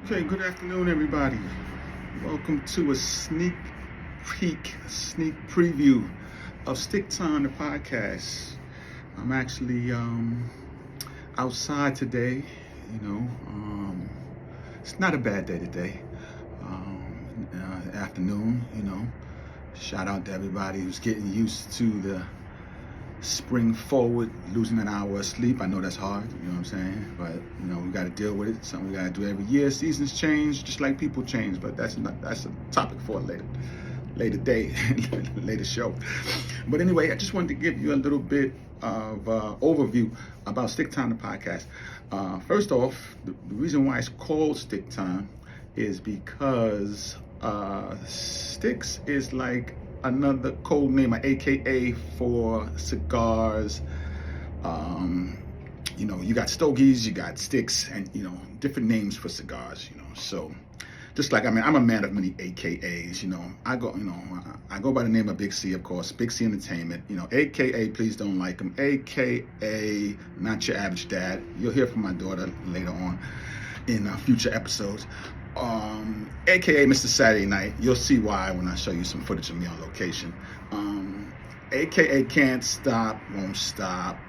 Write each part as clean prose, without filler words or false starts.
Okay, good afternoon, everybody. Welcome to a sneak peek, sneak preview of Stick Time, the podcast. I'm actually outside today. You know, it's not a bad day today. Afternoon. Shout out to everybody who's getting used to the spring forward, losing an hour of sleep. I know that's hard, you know what I'm saying? But we got to deal with it. Something we got to do every year. Seasons change, just like people change. But that's a topic for a later day, later show. But anyway, I just wanted to give you a little bit of overview about Stick Time, the podcast. First off, the reason why it's called Stick Time is because Sticks is like another code name, an AKA for cigars. You got stogies, you got sticks, and different names for cigars. So just like I'm a man of many AKAs. I go by the name of Big C, of course, Big C Entertainment. AKA, please don't like him. AKA, not your average dad. You'll hear from my daughter later on in future episodes. AKA Mr. Saturday Night. You'll see why when I show you some footage of me on location. AKA Can't Stop, Won't Stop.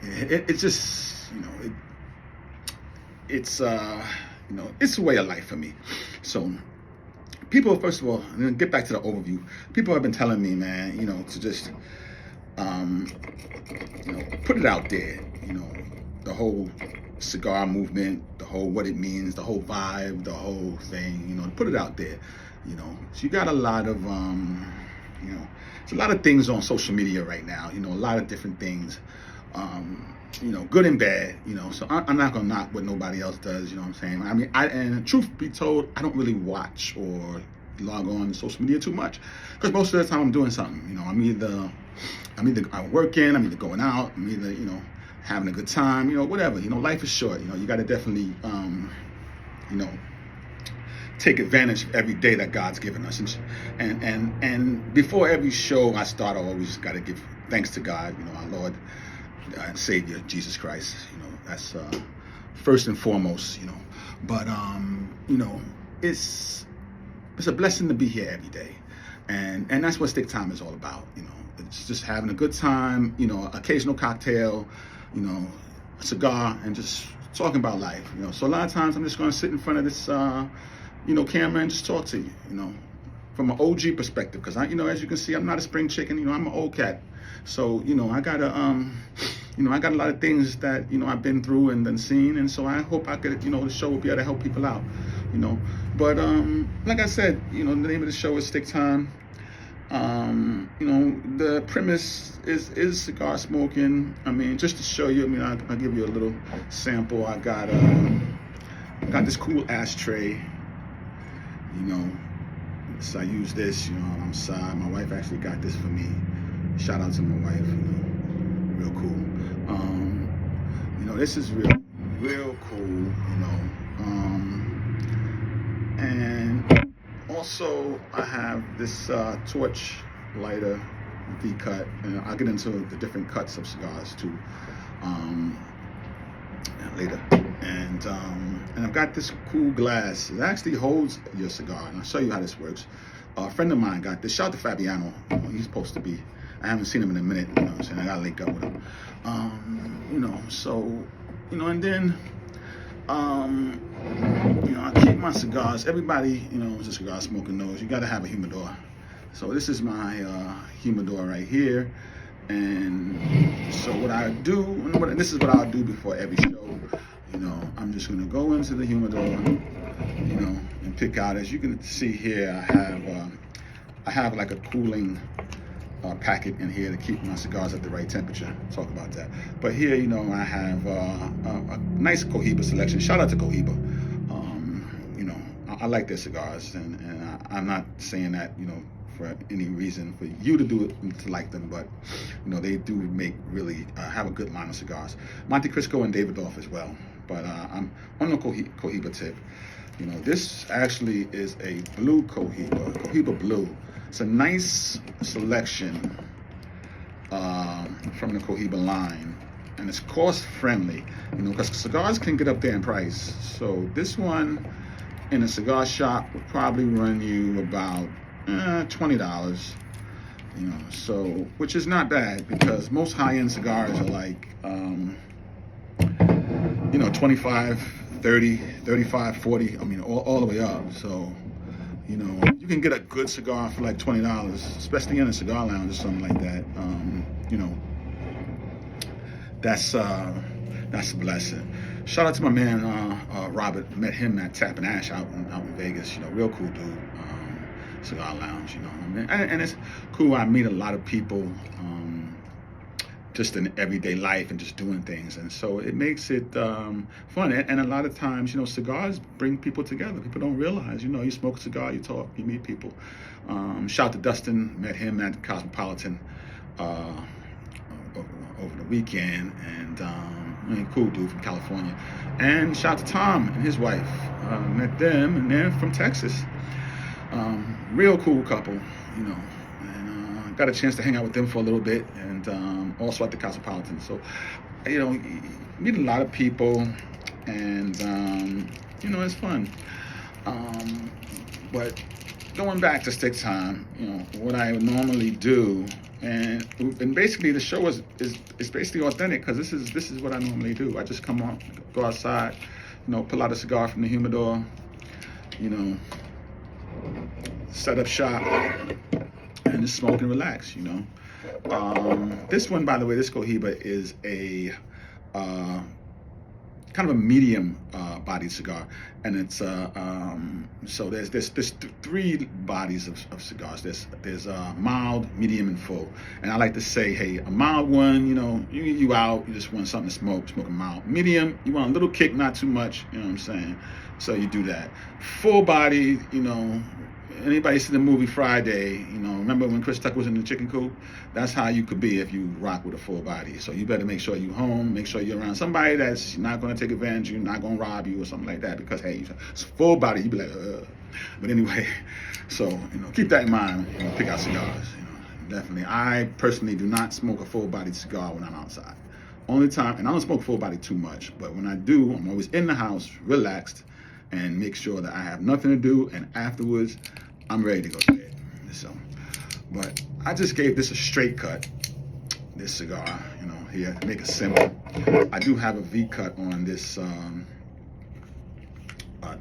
It's just, it's a way of life for me. So people, first of all, I'm gonna get back to the overview. People have been telling me, man, to just, put it out there, the whole cigar movement, the whole what it means, the whole vibe, the whole thing, put it out there, So you got a lot of, it's a lot of things on social media right now, a lot of different things, good and bad, so I'm not gonna knock what nobody else does, you know what I'm saying? And truth be told, I don't really watch or log on to social media too much, because most of the time I'm doing something, I'm either working, I'm either going out, I'm either, having a good time, whatever. Life is short. You got to definitely, take advantage of every day that God's given us. And before every show I start, I always got to give thanks to God, our Lord and Savior, Jesus Christ. That's first and foremost, But, it's a blessing to be here every day. And that's what Stick Time is all about, It's just having a good time, occasional cocktail, a cigar, and just talking about life, So a lot of times I'm just going to sit in front of this, camera and just talk to you, from an OG perspective, because as you can see, I'm not a spring chicken, I'm an old cat. So, I got I got a lot of things that, I've been through and then seen. And so I hope I could, the show will be able to help people out, But, like I said, the name of the show is Stick Time. The premise is cigar smoking. Just to show you, I'll give you a little sample. I got this cool ashtray, so I use this, I'm outside. My wife actually got this for me. Shout out to my wife, real cool. This is real cool, and also I have this torch lighter V-cut, and I'll get into the different cuts of cigars too later. And I've got this cool glass. It actually holds your cigar, and I'll show you how this works. A friend of mine got this. Shout out to Fabiano. He's supposed to be. I haven't seen him in a minute. You know what I'm saying? I gotta link up with him. And then I keep my cigars. Everybody, who's a cigar smoker knows you gotta have a humidor. So this is my humidor right here. And so what I do, and this is what I'll do before every show, I'm just gonna go into the humidor, and pick out, as you can see here, I have like a cooling packet in here to keep my cigars at the right temperature. Talk about that. But here, I have a nice Cohiba selection. Shout out to Cohiba. I like their cigars, and I'm not saying that, for any reason for you to do it to like them, but they do make really have a good line of cigars. Montecristo and Davidoff as well. But I'm on the Cohiba tip. This actually is a blue Cohiba Blue. It's a nice selection from the Cohiba line. and it's cost friendly, because cigars can get up there in price. So this one in a cigar shop would probably run you about $20, so which is not bad because most high-end cigars are like 25, 30, 35, 40, all the way up. So you can get a good cigar for like $20, especially in a cigar lounge or something like that. That's a blessing. Shout out to my man Robert. Met him at Tap and Ash out in Vegas. Real cool dude. Cigar lounge. And it's cool. I meet a lot of people just in everyday life and just doing things, and so it makes it fun. And a lot of times, cigars bring people together. People don't realize, you smoke a cigar, you talk, you meet people. Shout out to Dustin. Met him at Cosmopolitan over the weekend, and cool dude from California. And shout out to Tom and his wife. Met them, and they're from Texas. Real cool couple, and got a chance to hang out with them for a little bit, and also at the Cosmopolitan. So, meet a lot of people, and it's fun. But going back to Stick Time, what I normally do, and basically the show is basically authentic because this is what I normally do. I just come on, go outside, pull out a cigar from the humidor, set up shop, and just smoke and relax. This one, by the way, this Cohiba is a kind of a medium bodied cigar, and it's so there's three bodies of cigars. There's mild, medium, and full. And I like to say, hey, a mild one, you out, you just want something to smoke a mild. Medium, you want a little kick, not too much. You know what I'm saying? So you do that. Full body, anybody see the movie Friday, remember when Chris Tucker was in the chicken coop? That's how you could be if you rock with a full body. So you better make sure you're home, make sure you're around somebody that's not going to take advantage of you, not going to rob you or something like that, because, hey, it's full body, you be like, But anyway, so, keep that in mind, pick out cigars, definitely. I personally do not smoke a full bodied cigar when I'm outside. Only time, and I don't smoke full body too much, but when I do, I'm always in the house, relaxed, and make sure that I have nothing to do, and afterwards, I'm ready to go to bed. So, but I just gave this a straight cut, this cigar, here, make it simple. I do have a V cut on this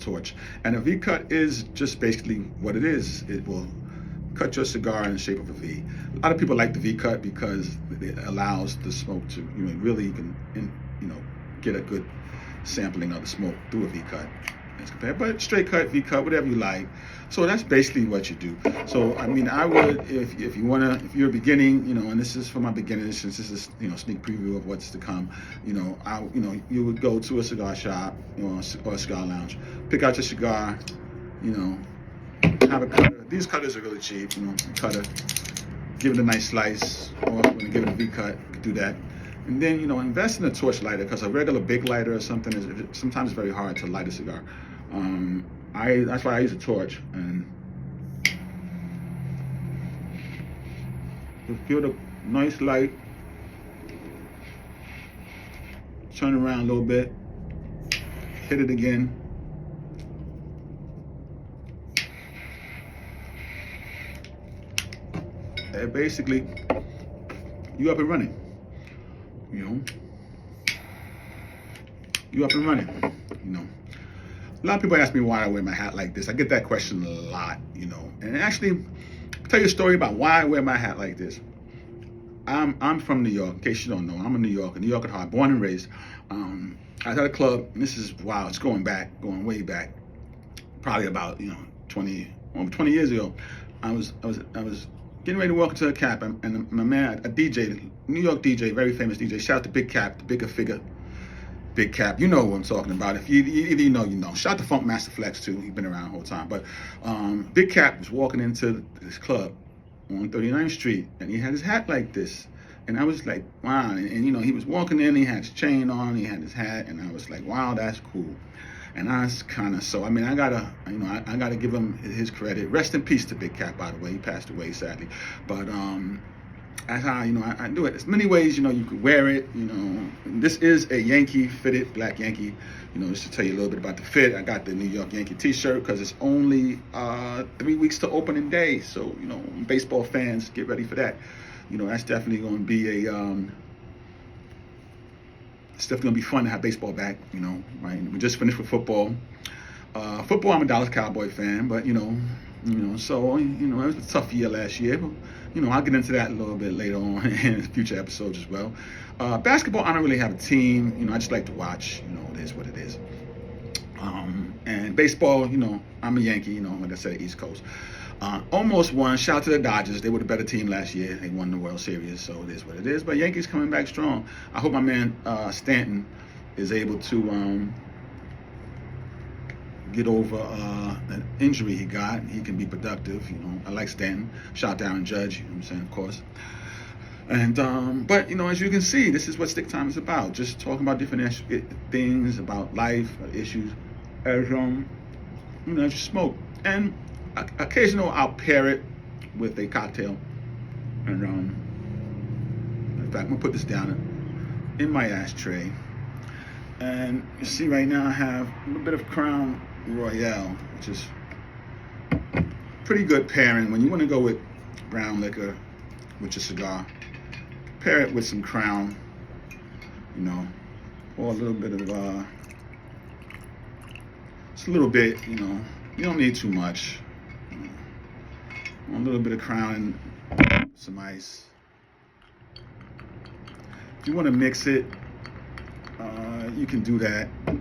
torch, and a V cut is just basically what it is. It will cut your cigar in the shape of a V. A lot of people like the V cut because it allows the smoke to, really you can, get a good sampling of the smoke through a V cut. But straight cut, V cut, whatever you like. So that's basically what you do. So I would, if you wanna, if you're beginning, and this is for my beginners, since this is sneak preview of what's to come. You would go to a cigar shop, or a cigar lounge, pick out your cigar, have a cutter. These cutters are really cheap. Cutter, give it a nice slice, or when you give it a V cut, you can do that. And then, invest in a torch lighter, because a regular big lighter or something is sometimes very hard to light a cigar. That's why I use a torch, and just give it a nice light. Turn around a little bit. Hit it again. And basically, you up and running. You up and running. A lot of people ask me why I wear my hat like this. I get that question a lot, And actually, I'll tell you a story about why I wear my hat like this. I'm from New York, in case you don't know. I'm a New Yorker at heart, born and raised. I was at a club, and this is, wow, it's going way back, probably about 20 years ago. I was getting ready to walk into a cap, and my man, a DJ, New York DJ, very famous DJ, shout out to Big Cap, the bigger figure. Big Cap, you know what I'm talking about. If either you know, you know. Shout out to Funk Master Flex too. He's been around the whole time. But Big Cap was walking into this club on 39th Street, and he had his hat like this. And I was like, wow. And he was walking in, he had his chain on, he had his hat, and I was like, wow, that's cool. And I was kind of, so, I gotta, I gotta give him his credit. Rest in peace to Big Cap, by the way. He passed away, sadly. But that's how, I do it. There's many ways, you could wear it, This is a Yankee fitted, black Yankee. Just to tell you a little bit about the fit, I got the New York Yankee t-shirt because it's only 3 weeks to opening day. So, baseball fans, get ready for that. That's definitely going to be it's definitely going to be fun to have baseball back, right? We just finished with football. Football, I'm a Dallas Cowboy fan, but, so, it was a tough year last year. But, I'll get into that a little bit later on in future episodes as well. Basketball, I don't really have a team. I just like to watch. It is what it is. And baseball, I'm a Yankee, like I said, East Coast. Almost won. Shout out to the Dodgers. They were the better team last year. They won the World Series, so it is what it is. But Yankees coming back strong. I hope my man Stanton is able to get over an injury he got. He can be productive. I like Stanton. Shout out Aaron Judge. I'm saying, of course. And but as you can see, this is what Stick Time is about. Just talking about different things about life, issues, as just smoke. And occasionally I'll pair it with a cocktail. And in fact, I'm gonna put this down in my ashtray. And you see right now I have a little bit of Crown Royale, which is pretty good pairing when you want to go with brown liquor with your cigar. Pair it with some Crown, or a little bit of just a little bit, you don't need too much. A little bit of Crown and some ice. If you want to mix it, you can do that. You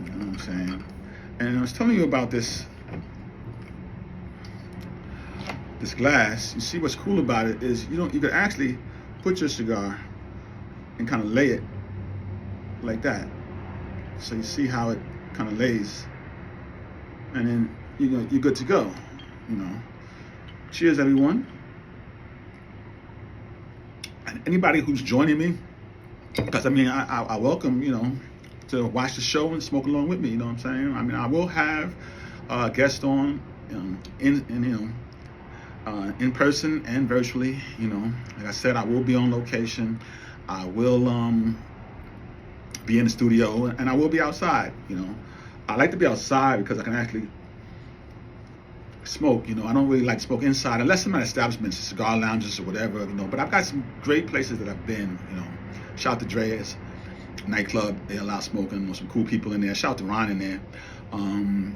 know what I'm saying? And I was telling you about this glass. You see what's cool about it is you could actually put your cigar and kind of lay it like that. So you see how it kind of lays, and then you're good to go. Cheers, everyone. And anybody who's joining me, because I welcome to watch the show and smoke along with me. You know what I'm saying? I will have guests on in person and virtually. Like I said, I will be on location. I will be in the studio, and I will be outside. I like to be outside because I can actually smoke. I don't really like to smoke inside unless I'm at establishments, cigar lounges or whatever. But I've got some great places that I've been. Shout out to Dre's nightclub. They allow smoking. Some cool people in there. Shout out to Ron in there. And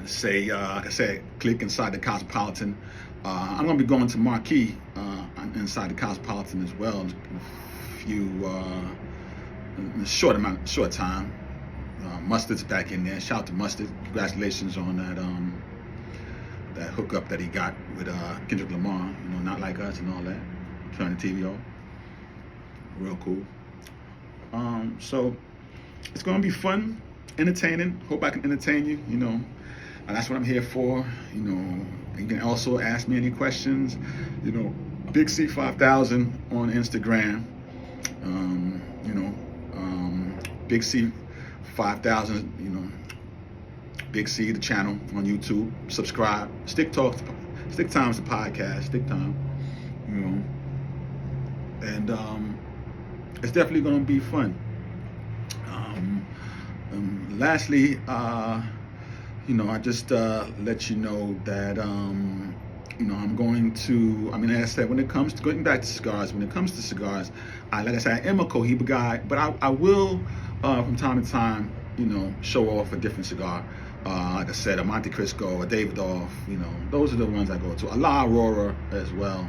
say, like I said, click inside the Cosmopolitan. I'm going to be going to Marquee inside the Cosmopolitan as well in a short time. Mustard's back in there. Shout out to Mustard. Congratulations on that hookup that he got with Kendrick Lamar. Not Like Us and all that. Turn the TV off. Real cool. So it's going to be fun, entertaining. Hope I can entertain you. And that's what I'm here for. You can also ask me any questions. Big C5000 on Instagram. Big C5000. Big C, the channel on YouTube. Subscribe. Stick Time's the podcast. Stick Time. And it's definitely going to be fun. Lastly, I just let you know that I'm going to. Like I said, when it comes to like I said, I am a Cohiba guy, but I will from time to time, show off a different cigar. Like I said, a Monte Cristo, a Davidoff. Those are the ones I go to. A La Aurora as well.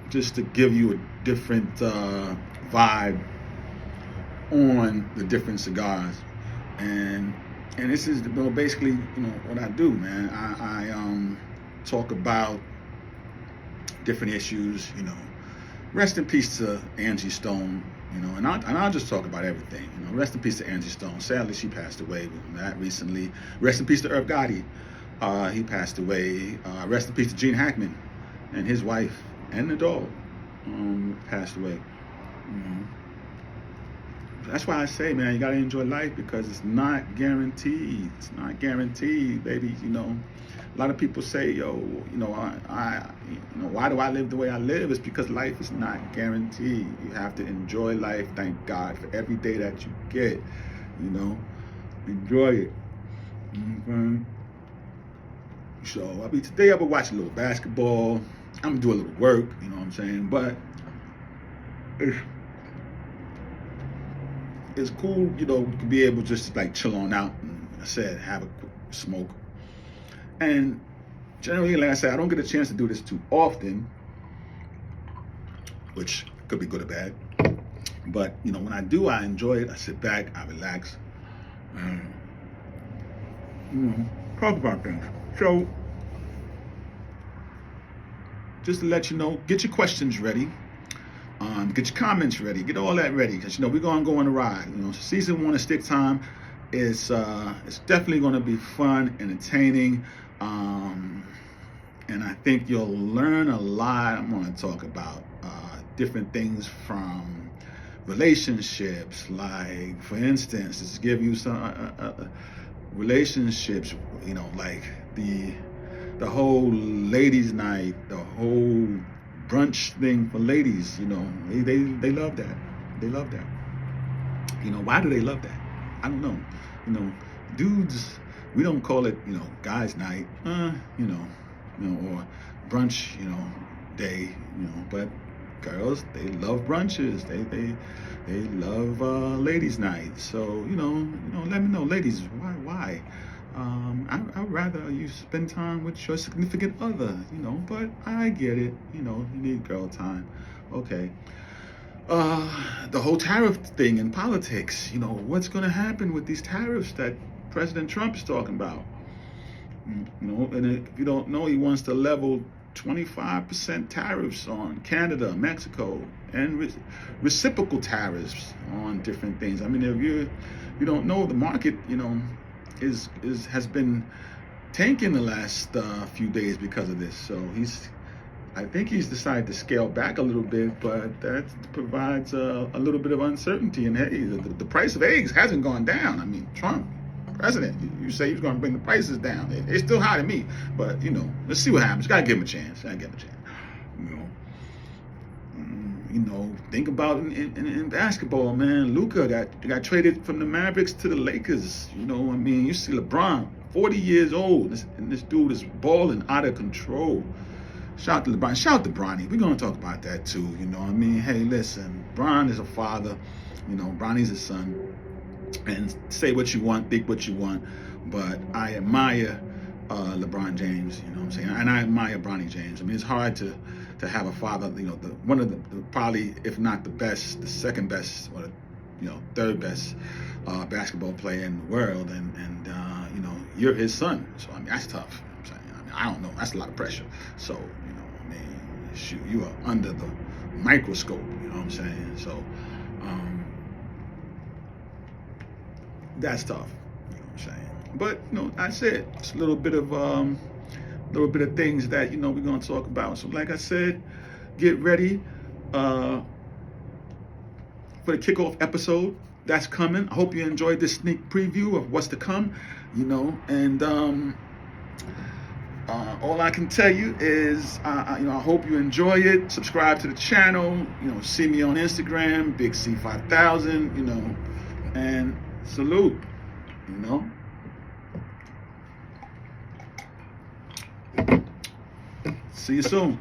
Just to give you a different vibe on the different cigars, and this is basically what I do, man. I talk about different issues. Rest in peace to Angie Stone. And I'll just talk about everything. Rest in peace to Angie Stone. Sadly, she passed away recently. Rest in peace to Irv Gotti. He passed away. Rest in peace to Gene Hackman and his wife and the dog. Passed away. that's why I say, man, you gotta enjoy life because it's not guaranteed. It's not guaranteed, baby. You know, a lot of people say, yo, you know, why do I live the way I live? It's because life is not guaranteed. You have to enjoy life. Thank God for every day that you get. You know, enjoy it. Okay. So today I'll be watching a little basketball. I'm gonna do a little work. You know what I'm saying? But it's cool, you know, to be able to just like chill on out and, like I said, have a quick smoke. And generally, like I said, I don't get a chance to do this too often, which could be good or bad. But, you know, when I do, I enjoy it. I sit back, I relax, and, you know, talk about things. So, just to let you know, get your questions ready. Get your comments ready. Get all that ready because, you know, we're going to go on a ride. You know, season 1 of Stick Time is it's definitely going to be fun, entertaining, and I think you'll learn a lot. I'm going to talk about different things from relationships, like, for instance, just give you some relationships, you know, like the whole ladies' night, the whole brunch thing for ladies. You know, they love that. They love that. You know, why do they love that? I don't know. You know, dudes, we don't call it, you know, guys' night, you know, or brunch, you know, day, you know, but girls, they love brunches. They love ladies' night. So, you know, let me know, ladies, why? I'd rather you spend time with your significant other, you know, but I get it. You know, you need girl time. Okay. The whole tariff thing in politics, you know, what's going to happen with these tariffs that President Trump is talking about? You know, and if you don't know, he wants to level 25% tariffs on Canada, Mexico, and reciprocal tariffs on different things. I mean, if you don't know, the market, you know, has been tanking the last few days because of this. So I think he's decided to scale back a little bit, but that provides a little bit of uncertainty. And hey, the price of eggs hasn't gone down. I mean, Trump, president, you say he's going to bring the prices down. It's still high to me, but you know, let's see what happens. Got to give him a chance. You know, think about in basketball, man. Luka got traded from the Mavericks to the Lakers. You know, I mean, you see LeBron, 40 years old, and this dude is balling out of control. Shout out to LeBron. Shout out to Bronny. We're going to talk about that too. You know what I mean? Hey, listen, Bron is a father. You know, Bronny's a son. And say what you want, think what you want. But I admire LeBron James, you know what I'm saying? And I admire Bronny James. I mean, it's hard to have a father, you know, one of the probably, if not the best, the second best, or you know, third best basketball player in the world, and you know, you're his son. So I mean, that's tough. You know what I'm saying? I mean, I don't know, that's a lot of pressure. So you know, I mean, shoot, you are under the microscope. You know what I'm saying? So that's tough. You know what I'm saying? But you know, I said it's a little bit of things that, you know, we're going to talk about. So like I said, get ready for the kickoff episode that's coming. I hope you enjoyed this sneak preview of what's to come, you know, and all I can tell you is, you know, I hope you enjoy it. Subscribe to the channel, you know, see me on Instagram, Big C5000, you know, and salute, you know. See you soon.